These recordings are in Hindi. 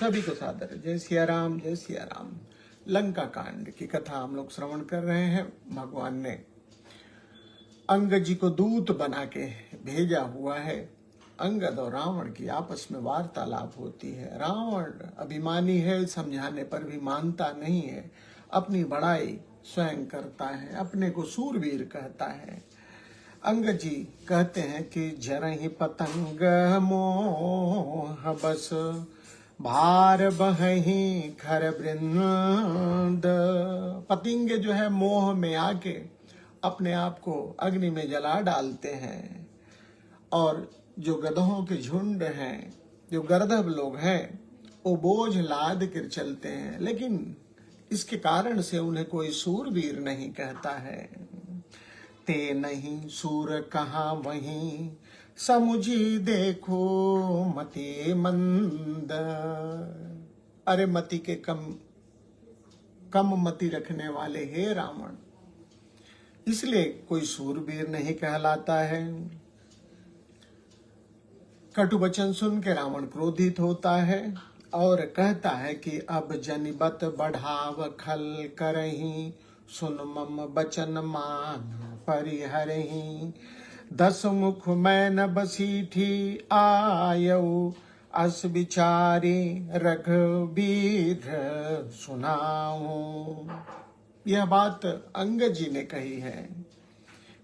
सभी को सादर जय सिया राम, जय सिया राम। लंका कांड की कथा हम लोग श्रवण कर रहे हैं। भगवान ने अंगद जी को दूत बना के भेजा हुआ है। अंगद और रावण की आपस में वार्तालाप होती है। रावण अभिमानी है, समझाने पर भी मानता नहीं है, अपनी बड़ाई स्वयं करता है, अपने को सूरवीर कहता है। अंगद जी कहते हैं कि जरहि पतंग मोह बस, भार बहहि खर वृंद। पतंग जो है मोह में आके अपने आप को अग्नि में जला डालते हैं, और जो गधों के झुंड हैं, जो गर्दभ लोग हैं, वो बोझ लाद कर चलते हैं, लेकिन इसके कारण से उन्हें कोई सूरवीर नहीं कहता है। ते नहीं सूर कहाँ वहीं, समुझी देखो मति मंद। अरे मति के कम मति रखने वाले हे रावण, इसलिए कोई सूरवीर नहीं कहलाता है। कटु वचन सुन के रावण क्रोधित होता है और कहता है कि अब जनिबत बढ़ाव खल करही, सुन मम बचन मान परिहरही। 10 मुख मैं न बसीठी आयऊ, अस विचारी रघुबीर सुनाऊं। यह बात अंगद जी ने कही है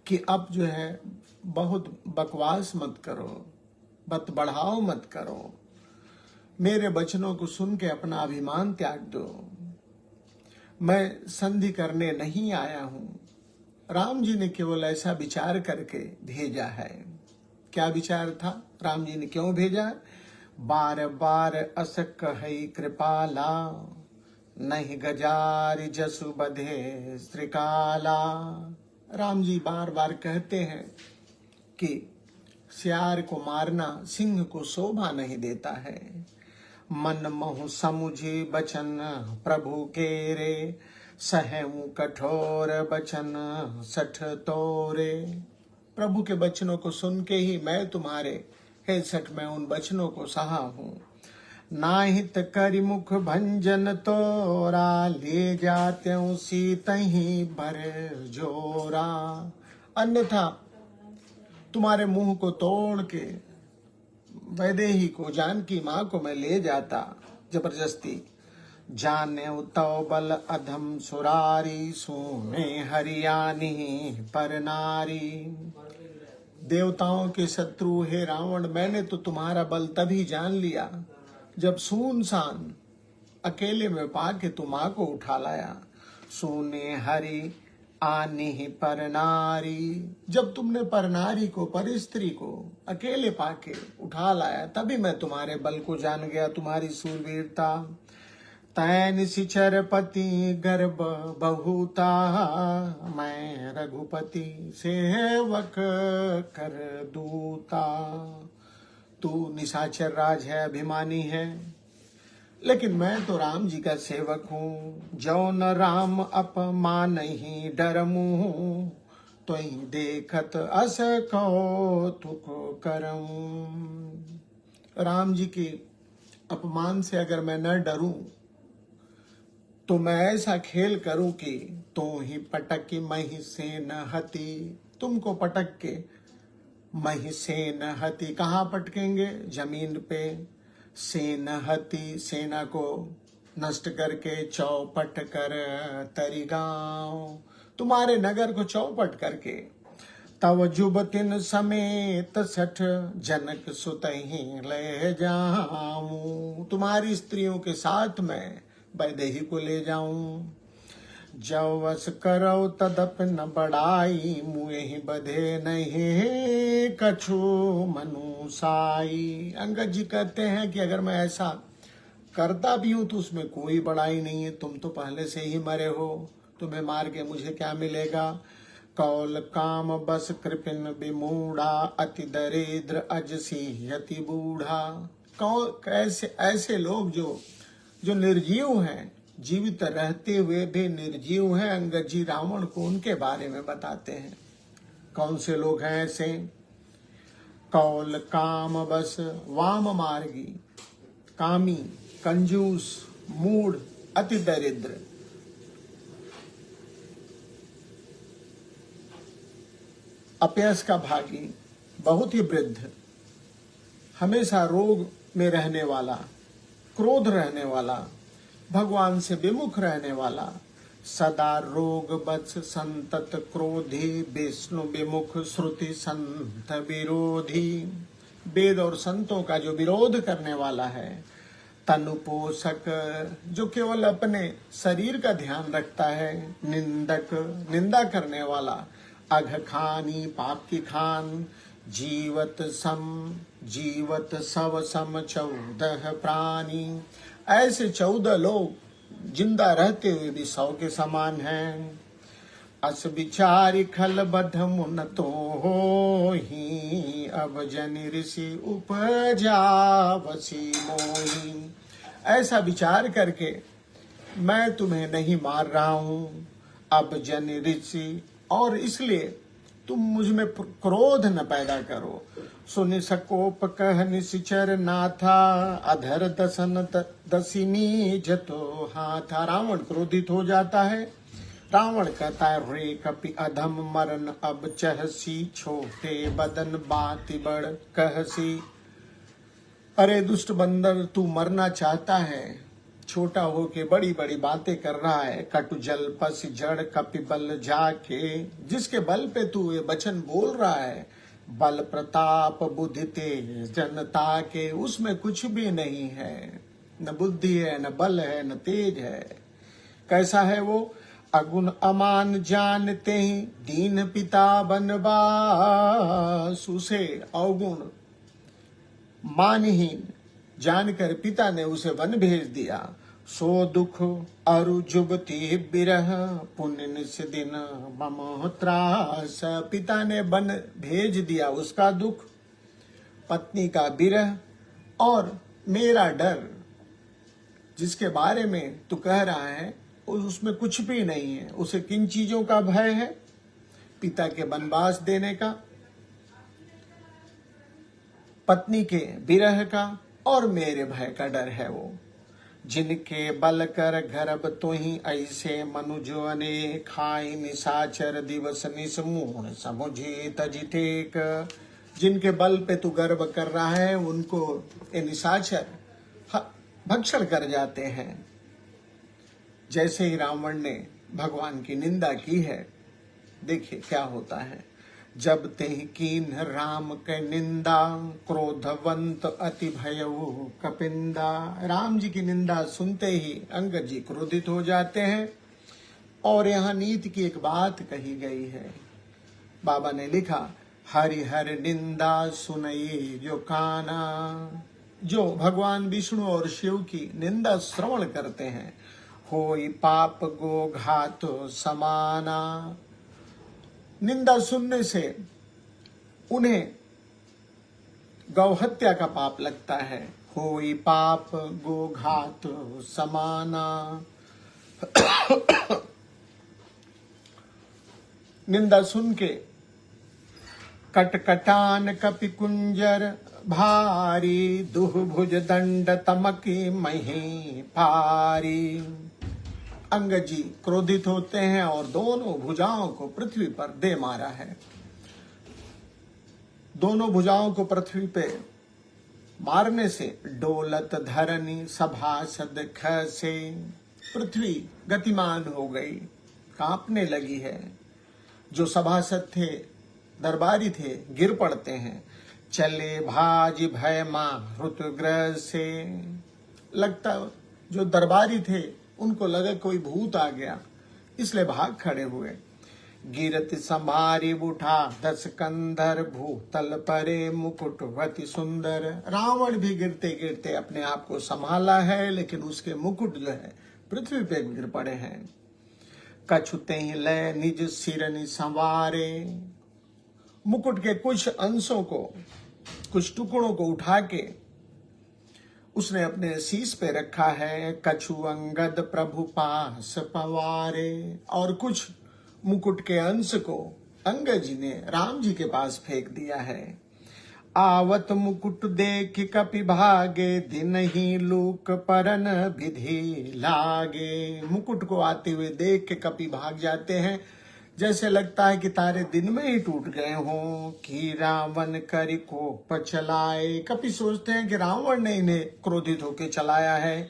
कि अब जो है बहुत बकवास मत करो, बत बढ़ाओ मत करो, मेरे वचनों को सुन के अपना अभिमान त्याग दो। मैं संधि करने नहीं आया हूं। राम जी ने केवल ऐसा विचार करके भेजा है। क्या विचार था? राम जी ने क्यों भेजा? बार बार अस कहि कृपाला, नहीं गजार जसु बधे श्रीकाला। राम जी बार बार कहते हैं कि सियार को मारना सिंह को शोभा नहीं देता है। मन महु समुझी बचन प्रभु के रे, सहऊ कठोर बचन सठ तोरे। प्रभु के बचनों को सुन के ही मैं तुम्हारे हे सठ में उन बचनों को सहा हूँ। नाहित करि मुख भंजन तोरा, ले जाते सीतहि भर जोरा। अन्यथा तुम्हारे मुंह को तोड़ के वैदेही को, जानकी माँ को मैं ले जाता जबरदस्ती। जाने तव बल अधम सुरारी, सुने हरियाणी पर नारी। देवताओं के शत्रु हे रावण, मैंने तो तुम्हारा बल तभी जान लिया जब सुनसान अकेले में पाके तुम माँ को उठा लाया। सुने हरि आनी पर नारी, जब तुमने पर नारी को, पर स्त्री को अकेले पाके उठा लाया, तभी मैं तुम्हारे बल को जान गया, तुम्हारी सूरवीरता। तैन सिचरपति गर्भ बहुता, मैं रघुपति सेवक कर दूता। तू निशाचर राज है, अभिमानी है, लेकिन मैं तो राम जी का सेवक हूँ। जो न राम अपमान ही डरमू, तो ही देखत अस कौतुक करऊं। राम जी के अपमान से अगर मैं न डरूं तो मैं ऐसा खेल करूं कि तो ही पटक की मही से न हती। तुमको पटक के मही से न हती, कहाँ पटकेंगे? जमीन पे। सेनहति, सेना को नष्ट करके चौपट कर तरी गाँव, तुम्हारे नगर को चौपट करके। तव जुबतिन समेत सठ, जनक सुतहि ले जाऊं। तुम्हारी स्त्रियों के साथ मैं वैदेही को ले जाऊं। जवस करो तदप न बढ़ाई, मुहि बधे नहीं कछु मनुसाई। अंगद जी कहते हैं कि अगर मैं ऐसा करता भी हूं तो उसमें कोई बड़ाई नहीं है। तुम तो पहले से ही मरे हो, तुम्हें मार के मुझे क्या मिलेगा? कौल काम बस कृपिन विमूढ़ा, अति दरिद्र अजसी अति बूढ़ा। ऐसे लोग जो निर्जीव हैं, जीवित रहते हुए भी निर्जीव हैं। अंगद जी रावण को उनके बारे में बताते हैं। कौन से लोग हैं ऐसे? कौल काम बस वाम मार्गी, कामी, कंजूस, मूढ़, अति दरिद्र, अपयश का भागी, बहुत ही वृद्ध, हमेशा रोग में रहने वाला, क्रोध रहने वाला, भगवान से विमुख रहने वाला, सदा रोग बत्स संतत क्रोधी, विष्णु विमुख श्रुति संत विरोधी। वेद और संतों का जो विरोध करने वाला है, तनु पोषक, जो केवल अपने शरीर का ध्यान रखता है, निंदक, निंदा करने वाला, अघ खानी, पाप की खान, जीवत सव सम 14 प्राणी। ऐसे 14 लोग जिंदा रहते हुए भी 100 के समान हैं। अस विचारी खल बध मुन तो होही, अब जनि ऋषि उपजा वसी मोही। ऐसा विचार करके मैं तुम्हें नहीं मार रहा हूँ, अब जनि ऋषि, और इसलिए तुम मुझ में क्रोध न पैदा करो। सुनि सकोप कह निशिचर नाथा, अधर दसन दसिनी जतो हाथा। रावण क्रोधित हो जाता है। रावण कहता है, रे कपि अधम मरन अब चहसी, छोटे बदन बाति बड़ कहसी। अरे दुष्ट बंदर, तू मरना चाहता है, छोटा होके बड़ी बड़ी बातें कर रहा है। कटु जल पस जड़ कपि बल जाके, जिसके बल पे तू ये वचन बोल रहा है, बल प्रताप बुद्धि तेज जनता के, उसमें कुछ भी नहीं है, न बुद्धि है, न बल है, न तेज है। कैसा है वो? अगुण अमान जानते ही, दीन पिता बनवास। उसे अवगुण मानहीन जानकर पिता ने उसे वन भेज दिया। सो दुख अरु जुबती बिरह, पुण्य निस दिन मम त्रास। पिता ने वन भेज दिया, उसका दुख, पत्नी का बिरह, और मेरा डर, जिसके बारे में तू कह रहा है उसमें कुछ भी नहीं है। उसे किन चीजों का भय है? पिता के वनवास देने का, पत्नी के विरह का, और मेरे भय का डर है वो। जिनके बल कर गर्भ तो ही ऐसे मनुजो अनेक, खाई निशाचर दिवस निसमूढ़ समुझे तजितेक। जिनके बल पे तू गर्व कर रहा है, उनको ये निशाचर भक्षण कर जाते हैं। जैसे ही रावण ने भगवान की निंदा की है, देखिए क्या होता है। जब ते कीन राम के निंदा, क्रोधवंत अति भयउ कपिंदा। राम जी की निंदा सुनते ही अंगद जी क्रोधित हो जाते हैं। और यहाँ नीति की एक बात कही गई है, बाबा ने लिखा, हरि हर निंदा सुनई जो काना। जो भगवान विष्णु और शिव की निंदा श्रवण करते हैं, होई पाप गो घात समाना। निंदा सुनने से उन्हें गौहत्या का पाप लगता है। होई पाप गो घात समाना। निंदा सुन के कटकटान कपि कुंजर भारी, दुहभुज दंड तमकी मही पारी। अंगद जी क्रोधित होते हैं और दोनों भुजाओं को पृथ्वी पर दे मारा है। दोनों भुजाओं को पृथ्वी पे मारने से डोलत धरनी सभासद खसे। पृथ्वी गतिमान हो गई, कांपने लगी है। जो सभासद थे, दरबारी थे, गिर पड़ते हैं। चले भाज भय मारुतग्रह से। लगता जो दरबारी थे उनको लगा कोई भूत आ गया, इसलिए भाग खड़े हुए। गिरत संभारी उठा 10 कंधर, भूतल परे मुकुटवती सुंदर। रावण भी गिरते गिरते अपने आप को संभाला है, लेकिन उसके मुकुट जो है पृथ्वी पे गिर पड़े हैं। कछुते ही लय निज सिरनि संवारे। मुकुट के कुछ अंशों को, कुछ टुकड़ों को उठा के उसने अपने शीश पे रखा है। कछु अंगद प्रभु पास पवारे। और कुछ मुकुट के अंश को अंगद जी ने राम जी के पास फेंक दिया है। आवत मुकुट देख कपि भागे, दिन ही लूक परन विधि लागे। मुकुट को आते हुए देख के कपि भाग जाते हैं, जैसे लगता है कि तारे दिन में ही टूट गए हों। कि रावण करि कोप चलाए, कपि सोचते हैं कि रावण ने इन्हें क्रोधित होकर चलाया है।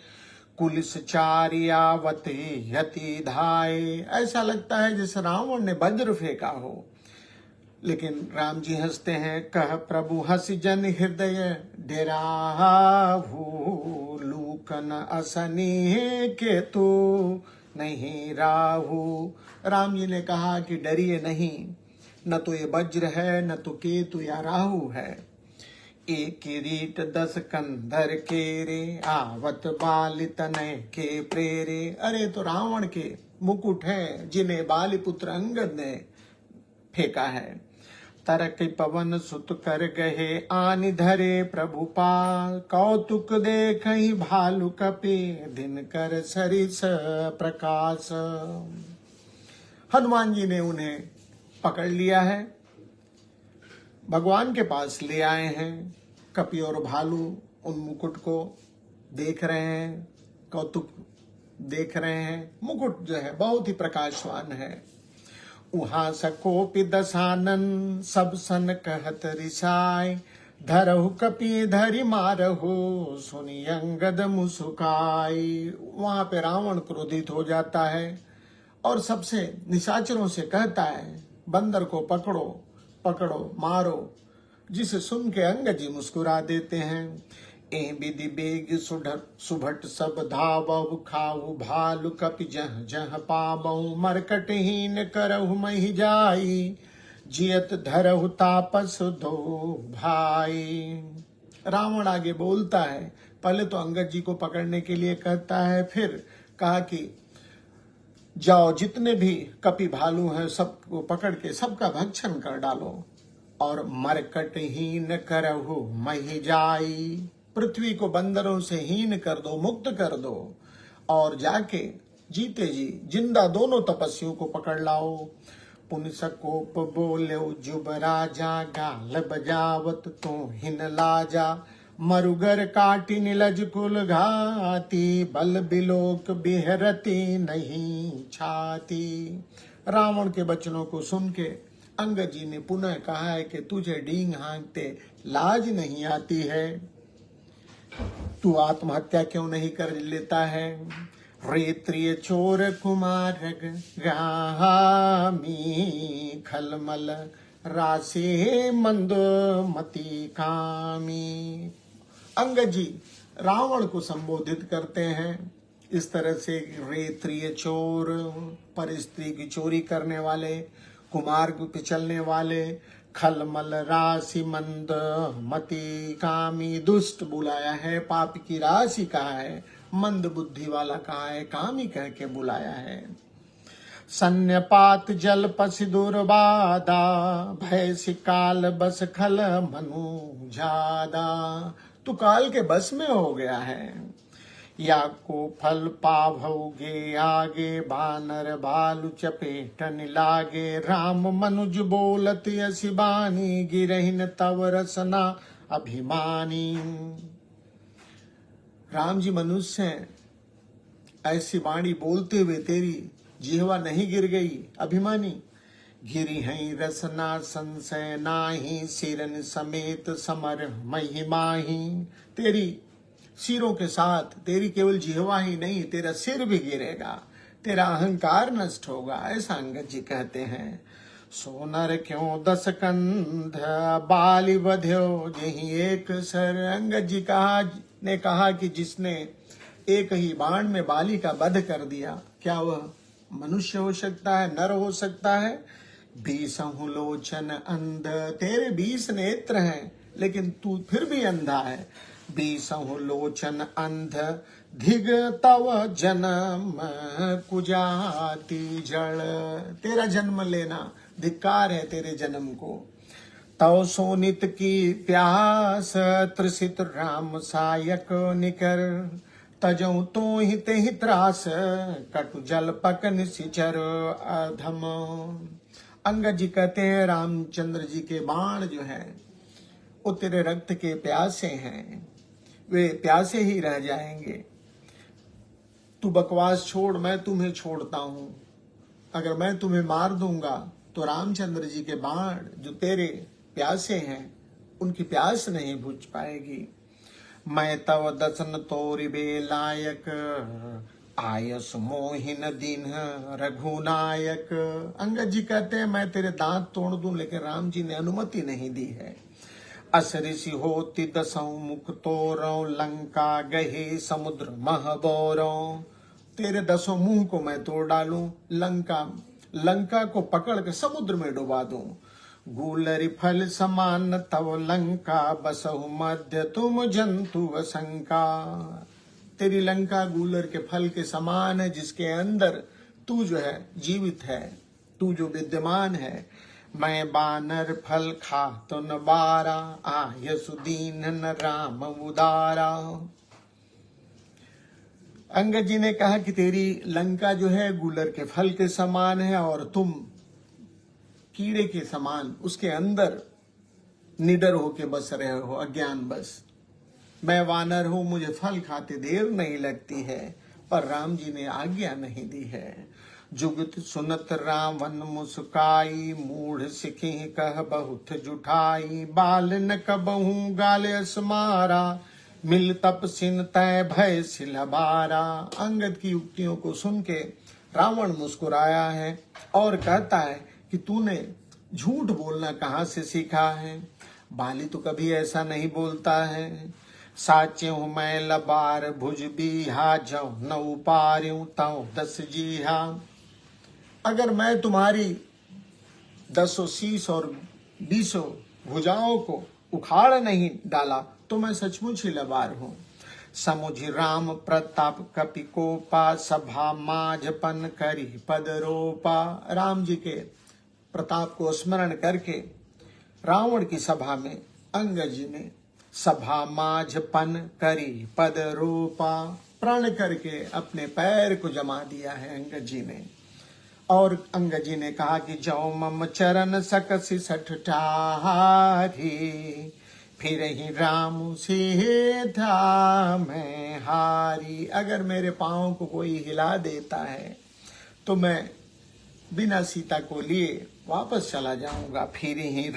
कुलिस चारियावत यति धाय, ऐसा लगता है जैसे रावण ने वज्र फेंका हो। लेकिन राम जी हंसते हैं, कह प्रभु हंस जन हृदय डेराहू, लूकन असनी के तू नहीं राहू। राम जी ने कहा कि डरिए नहीं, न तो ये वज्र है, न तो केतु या राहु है। एक किरीट 10 कंधर केरे, आवत बाली तनय के प्रेरे। अरे तो रावण के मुकुट है, जिन्हें बाली पुत्र अंगद ने फेंका है। तरक पवन सुत कर गहे, आनि धरे प्रभु पाल, कौतुक देखहि भालु कपि, दिन कर सरिस प्रकाश। हनुमान जी ने उन्हें पकड़ लिया है, भगवान के पास ले आए हैं। कपि और भालू उन मुकुट को देख रहे हैं, कौतुक देख रहे हैं। मुकुट जो है बहुत ही प्रकाशवान है। उहाँ सकोपि दशानन, सब सन कहत रिसाय, धरहु कपि धरि मारहु, सुनि अंगद मुस्काई। वहां पे रावण क्रोधित हो जाता है और सबसे निशाचरों से कहता है, बंदर को पकड़ो पकड़ो मारो, जिसे सुन के अंगद जी मुस्कुरा देते हैं। ए विधि बेग सुभट सब धावहु, खाऊ भालु कपि जह जह पावहु, मरकटहीन करहु महि जाई, जियत धरहु तापस दो भाई। रावण आगे बोलता है, पहले तो अंगद जी को पकड़ने के लिए कहता है, फिर कहा कि जाओ जितने भी कपि भालू हैं सबको पकड़ के सबका भक्षण कर डालो, और मरकटहीन करहु महि जाई, पृथ्वी को बंदरों से हीन कर दो, मुक्त कर दो, और जाके जीते जी जिंदा दोनों तपस्वियों को पकड़ लाओ। पुनि सकोप बोले जुब राजा, गाल बजावत तो हिन लाजा, मरुगर काटी निलज कुल घाती, बल बिलोक बिहरती नहीं छाती। रावण के वचनों को सुन के अंगद जी ने पुनः कहा है कि तुझे डींग हाँकते लाज नहीं आती है, तू आत्महत्या क्यों नहीं कर लेता है। रेत्रिय चोर कुमार गामी, खलमल राशि मंद मति कामी। अंगद जी रावण को संबोधित करते हैं इस तरह से, रेत्रिय चोर, पर स्त्री की चोरी करने वाले, कुमार्ग पे चलने वाले, खलमल राशि मंद मति कामी, दुष्ट बुलाया है, पाप की राशि कहा है, मंद बुद्धि वाला कहा है, कामी कह के बुलाया है। सन्यपात जल पसि दुर्बादा, भय सिकाल बस खल मनु जादा। तू काल के बस में हो गया है। या को फल पाभोगे आगे, बानर भालु चपेटन लागे, राम मनुज बोलत यसी बानी, गिरहिन तव रसना अभिमानी। राम जी मनुष्य हैं, ऐसी वाणी बोलते हुए तेरी जिह्वा नहीं गिर गई अभिमानी। गिरी है रसना संशय नाही, सिरन समेत समर महिमाही। तेरी सिरों के साथ तेरी केवल जिह्वा ही नहीं, तेरा सिर भी गिरेगा, तेरा अहंकार नष्ट होगा, ऐसा अंगद जी कहते हैं। सोनर क्यों 10 कंध, बाली बध्यो जही एक सर। अंगद जी ने कहा कि जिसने एक ही बाण में बाली का वध कर दिया, क्या वह मनुष्य हो सकता है, नर हो सकता है। 20 लोचन अंध, तेरे 20 नेत्र हैं लेकिन तू फिर भी अंधा है। 20 लोचन अंध, धिग तव जन्म कुजाति जड़। तेरा जन्म लेना धिक्कार है तेरे जन्म को। तव सोनित की प्यास, त्रिसित राम सायक निकर, तजऊ तो हित ही त्रास, कटु जल पक निशिचर अधम। अंगद जी कहते हैं रामचंद्र जी के बाण जो है वो तेरे रक्त के प्यासे हैं, वे प्यासे ही रह जाएंगे। तू बकवास छोड़, मैं तुम्हें छोड़ता हूं। अगर मैं तुम्हें मार दूंगा तो रामचंद्र जी के बाण जो तेरे प्यासे हैं उनकी प्यास नहीं बुझ पाएगी। मैं तव दसन तोरि बेलायक, आयस मोहिन दीन रघुनायक। अंगद जी कहते हैं मैं तेरे दांत तोड़ दूं, लेकिन राम जी ने अनुमति नहीं दी है। असरिषि होति दसों मुख तोरो, लंका गहे समुद्र महबोरो। तेरे 10 मुंह को मैं तोड़ डालूं, लंका को पकड़ के समुद्र में डुबा दूं। गूलरि फल समान तव लंका, बसहु मध्य तुम जंतु असंका। तेरी लंका गूलर के फल के समान है, जिसके अंदर तू जो है जीवित है, तू जो विद्यमान है। मैं बानर फल खातो न बारा, आयसु दीन न राम उदारा। अंगद जी ने कहा कि तेरी लंका जो है गूलर के फल के समान है और तुम कीड़े के समान उसके अंदर निडर होके बस रहे हो, अज्ञान बस। मैं वानर हूं, मुझे फल खाते देर नहीं लगती है, पर राम जी ने आज्ञा नहीं दी है। जुगत सुनत रावण मुस्काई, मूढ़ सिखी कह बहुत जुठाई। बाल न कबहू गाल असमारा, मिल तप सिन तय भय सिलबारा। अंगद की युक्तियों को सुन के रावण मुस्कुराया है और कहता है कि तूने झूठ बोलना कहाँ से सीखा है? बाली तो कभी ऐसा नहीं बोलता है। साचे हूं मैं लबार भुज बीहा, जौ न उपार्यूं तौ 10 जीहा। अगर मैं तुम्हारी 10 शीश और 20 भुजाओं को उखाड़ नहीं डाला तो मैं सचमुच ही लबार हूं। समुझ राम प्रताप कपि कोपा, सभा माझपन करी पद रोपा। राम जी के प्रताप को स्मरण करके रावण की सभा में अंगद जी ने सभा माझपन करी पद रोपा, प्रण करके अपने पैर को जमा दिया है अंगद जी ने। और अंगद जी ने कहा कि जौ मम चरण सकसि सठ ठारी, फिर ही राम सीधा मैं हारी। अगर मेरे पांव को कोई हिला देता है तो मैं बिना सीता को लिए वापस चला जाऊंगा। फिर ही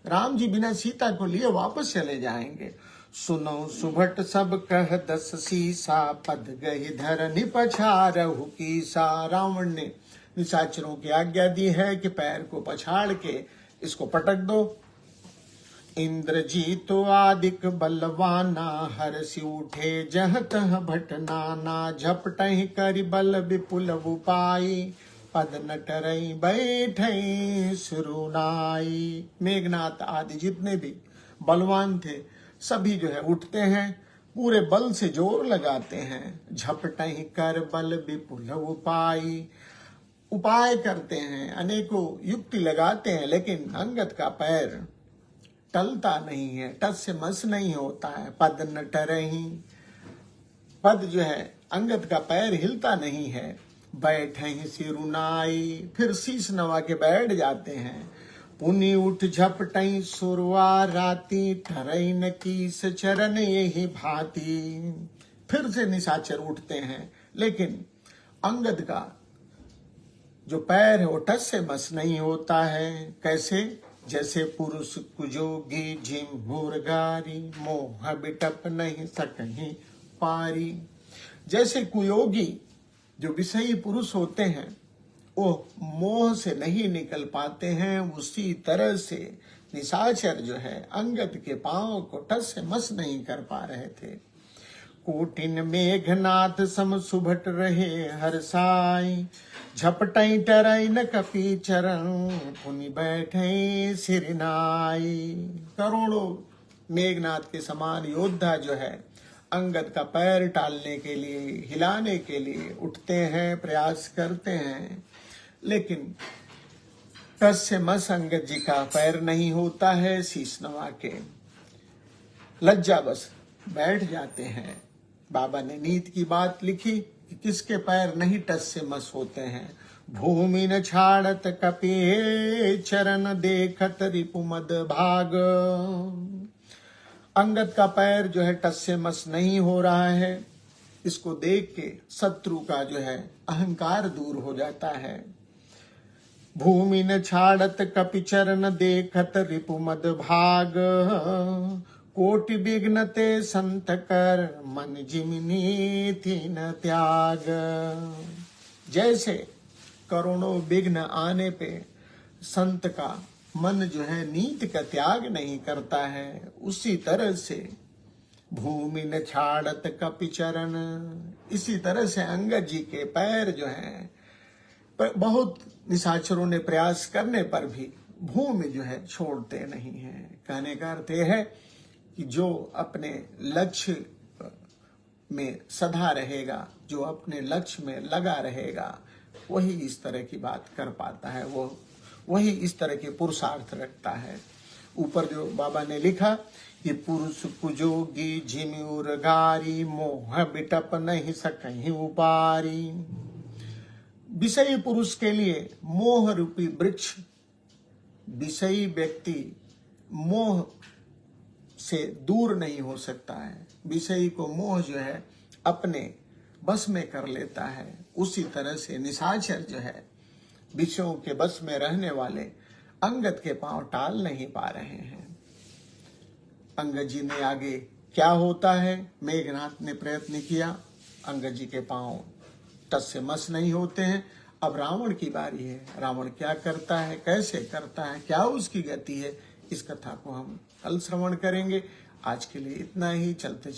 राम जी बिना सीता को लिए वापस चले जाएंगे। सुनो सुभट सब कह 10 सीसा, पद गही धरनि पछारहु कीसा। रावण ने निशाचरों की आज्ञा दी है कि पैर को पछाड़ के इसको पटक दो। इंद्रजीत आदिक बलवाना, हरसि उठे जह तह भट नाना। झपटहि करि बल विपुल उपाई, पद न टरई बैठई सुरुनाई। मेघनाथ आदि जितने भी बलवान थे सभी जो है उठते हैं, पूरे बल से जोर लगाते हैं। झपटहि कर बल विपुल उपाय करते हैं, अनेकों युक्ति लगाते हैं, लेकिन अंगद का पैर टलता नहीं है, टस से मस नहीं होता है। पद न टरही, पद जो है अंगद का पैर हिलता नहीं है। बैठहि सिरुनाई, फिर शीश नवा के बैठ जाते हैं। पुनि उठ झपटई सुरवा राती, ठरई न कीस चरण यही भांति। फिर से निशाचर उठते हैं, लेकिन अंगद का जो पैर है वो टस से मस नहीं होता है। कैसे? जैसे पुरुष कुजोगी झिम मुरगारी, मोह बिटप नहीं सकहीं पारी। जैसे कुयोगी जो विषयी पुरुष होते हैं वो मोह से नहीं निकल पाते हैं, उसी तरह से निशाचर जो है अंगद के पांव को टस से मस नहीं कर पा रहे थे। कोटिन मेघनाथ सम सुभट रहे हरसाई, झपटई टरई न कपि चरण, पुनि बैठे सिरनाई। करोड़ों मेघनाथ के समान योद्धा जो है अंगद का पैर टालने के लिए, हिलाने के लिए उठते हैं, प्रयास करते हैं, लेकिन टस से मस अंगद जी का पैर नहीं होता है। शीश नवा के लज्जा बस बैठ जाते हैं। बाबा ने नीत की बात लिखी कि किसके पैर नहीं टस से मस होते हैं। भूमि न छाड़त कपि चरण देखत रिपुमद भाग। अंगद का पैर जो है टस से मस नहीं हो रहा है, इसको देख के शत्रु का जो है अहंकार दूर हो जाता है। भूमि न छाड़त कपि चरण देखत रिपुमद भाग। कोटि विघ्न ते संत कर मन जिमिनी तीन त्याग। जैसे करोड़ों विघ्न आने पे संत का मन जो है नीति का त्याग नहीं करता है, उसी तरह से भूमि न छाड़त कपि चरण, इसी तरह से अंगद जी के पैर जो हैं बहुत निशाचरों ने प्रयास करने पर भी भूमि जो है छोड़ते नहीं है। कहने का अर्थ यह है कि जो अपने लक्ष्य में सदा रहेगा, जो अपने लक्ष्य में लगा रहेगा, वही इस तरह की बात कर पाता है, वो वही इस तरह के पुरुषार्थ रखता है। ऊपर जो बाबा ने लिखा कि पुरुष कुजोगी झिम्यूर गारी, मोह बिटप नहीं सकहीं उपारी। विषयी पुरुष के लिए मोह रूपी वृक्ष, विषयी व्यक्ति मोह से दूर नहीं हो सकता है। विषयी को मोह जो है अपने बस में कर लेता है, उसी तरह से निशाचर जो है विषयों के बस में रहने वाले अंगद के पांव टाल नहीं पा रहे हैं। अंगद जी ने आगे क्या होता है, मेघनाथ ने प्रयत्न किया, अंगद जी के पांव टस से मस नहीं होते हैं। अब रावण की बारी है। रावण क्या करता है, कैसे करता है, क्या उसकी गति है, इस कथा को हम कल श्रवण करेंगे। आज के लिए इतना ही। चलते